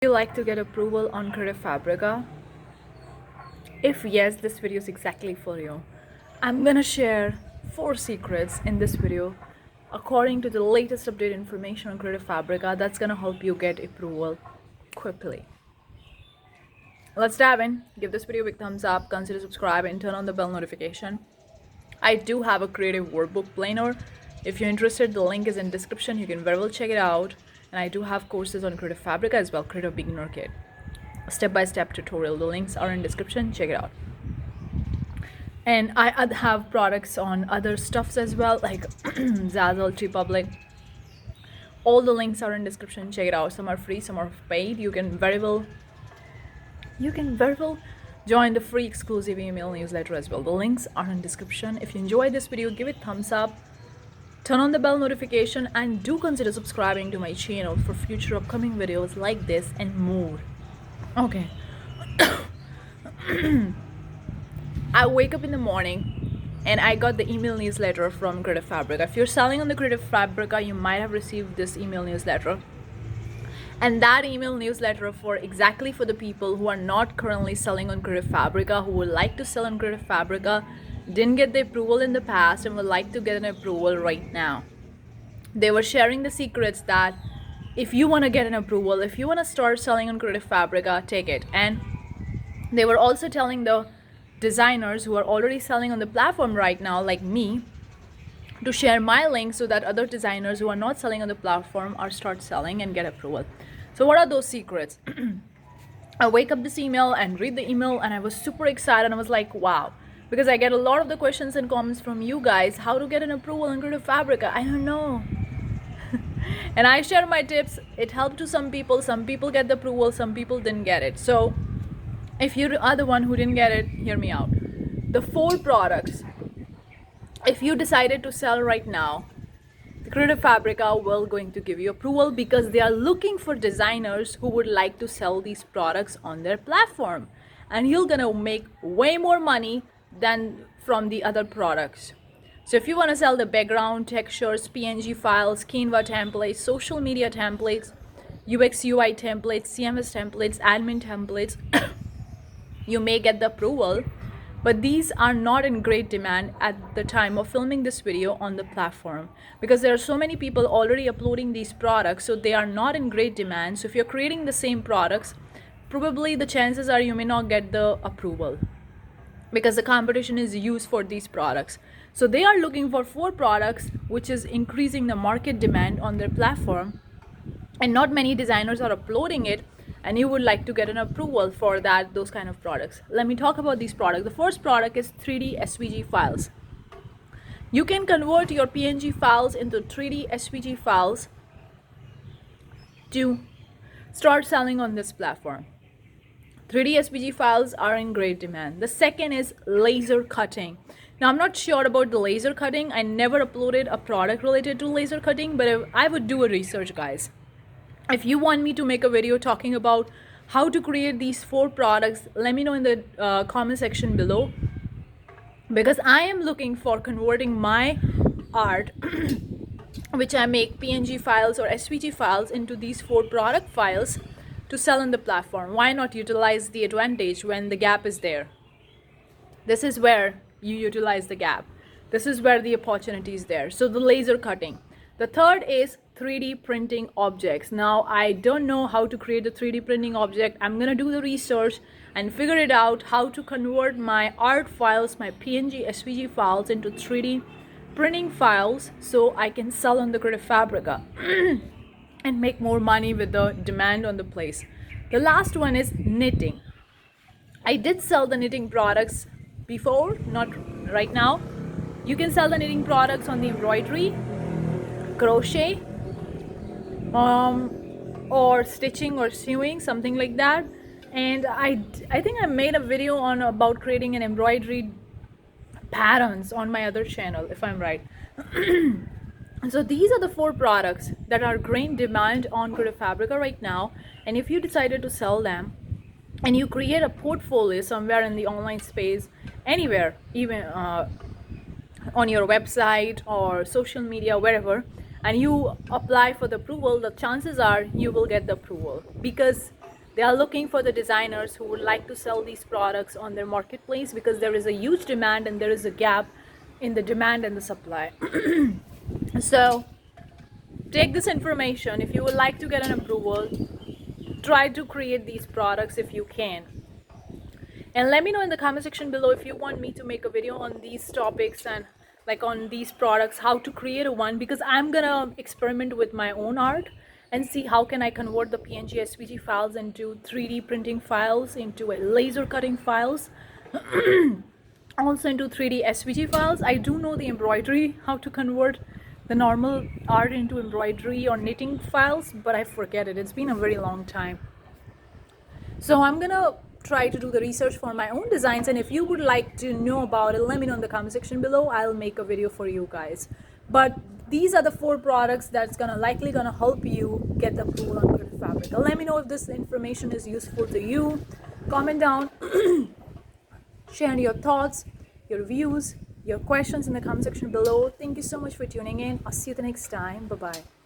Do you like to get approval on Creative Fabrica? If yes, this video is exactly for you. I'm gonna share 4 secrets in this video according to the latest update information on Creative Fabrica that's gonna help you get approval quickly. Let's dive in. Give this video a big thumbs up, consider subscribing, and turn on the bell notification. I do have a creative workbook planner. If you're interested, the link is in description. You can very well check it out. And I do have courses on Creative Fabrica as well, Creative Beginner Kit. Step-by-step tutorial. The links are in description. Check it out. And I have products on other stuffs as well, like Zazzle, Teepublic. All the links are in description. Check it out. Some are free, some are paid. You can very well join the free exclusive email newsletter as well. The links are in description. If you enjoyed this video, give it a thumbs up. Turn on the bell notification and do consider subscribing to my channel for future upcoming videos like this and more. Okay. I wake up in the morning and I got the email newsletter from Creative Fabrica. If you're selling on the Creative Fabrica, you might have received this email newsletter. And that email newsletter for the people who are not currently selling on Creative Fabrica, who would like to sell on Creative Fabrica, didn't get the approval in the past and would like to get an approval right now. They were sharing the secrets that if you want to get an approval, if you want to start selling on Creative Fabrica, take it. And they were also telling the designers who are already selling on the platform right now, like me, to share my link so that other designers who are not selling on the platform are start selling and get approval. So what are those secrets? I wake up this email and read the email and I was super excited. I was like, wow. Because I get a lot of the questions and comments from you guys, how to get an approval in Creative Fabrica. I don't know. And I share my tips. It helped to some people get the approval, some people didn't get it. So if you are the one who didn't get it, hear me out. The 4 products, if you decided to sell right now, the Creative Fabrica will going to give you approval because they are looking for designers who would like to sell these products on their platform. And you're gonna make way more money than from the other products. So if you want to sell the background, textures, PNG files, Canva templates, social media templates, UX UI templates, CMS templates, admin templates, you may get the approval, but these are not in great demand at the time of filming this video on the platform because there are so many people already uploading these products, so they are not in great demand. So if you're creating the same products, probably the chances are you may not get the approval because the competition is used for these products. So they are looking for 4 products, which is increasing the market demand on their platform, and not many designers are uploading it, and you would like to get an approval for those kind of products. Let me talk about these products. The first product is 3D SVG files. You can convert your PNG files into 3D SVG files to start selling on this platform. 3D SVG files are in great demand. The second is laser cutting. Now, I'm not sure about the laser cutting. I never uploaded a product related to laser cutting, but I would do a research, guys. If you want me to make a video talking about how to create these 4 products, let me know in the comment section below, because I am looking for converting my art which I make PNG files or SVG files into these 4 product files to sell on the platform. Why not utilize the advantage when the gap is there? This is where you utilize the gap. This is where the opportunity is there. So the laser cutting. The third is 3D printing objects. Now, I don't know how to create a 3D printing object. I'm gonna do the research and figure it out how to convert my art files, my PNG SVG files into 3D printing files so I can sell on the Creative Fabrica and make more money with the demand on the place. The last one is knitting. I did sell the knitting products before, not right now. You can sell the knitting products on the embroidery, crochet, or stitching or sewing, something like that. And I think I made a video on about creating an embroidery patterns on my other channel, if I'm right. So these are the 4 products that are great demand on Creative Fabrica right now. And if you decided to sell them and you create a portfolio somewhere in the online space, anywhere, even on your website or social media, wherever, and you apply for the approval, the chances are you will get the approval, because They are looking for the designers who would like to sell these products on their marketplace, because there is a huge demand and there is a gap in the demand and the supply. So take this information. If you would like to get an approval, try to create these products if you can. And let me know in the comment section below if you want me to make a video on these topics and like on these products, how to create a one, because I'm gonna experiment with my own art and see how can I convert the PNG SVG files into 3D printing files, into a laser cutting files, also into 3D SVG files. I do know the embroidery, how to convert the normal art into embroidery or knitting files, but I forget it. It's been a very long time. So I'm gonna try to do the research for my own designs, and if you would like to know about it, let me know in the comment section below. I'll make a video for you guys. But these are the 4 products that's likely gonna help you get the approval on Creative Fabrica. Let me know if this information is useful to you. Comment down, share your thoughts, your views, your questions in the comment section below. Thank you so much for tuning in. I'll see you the next time. Bye bye.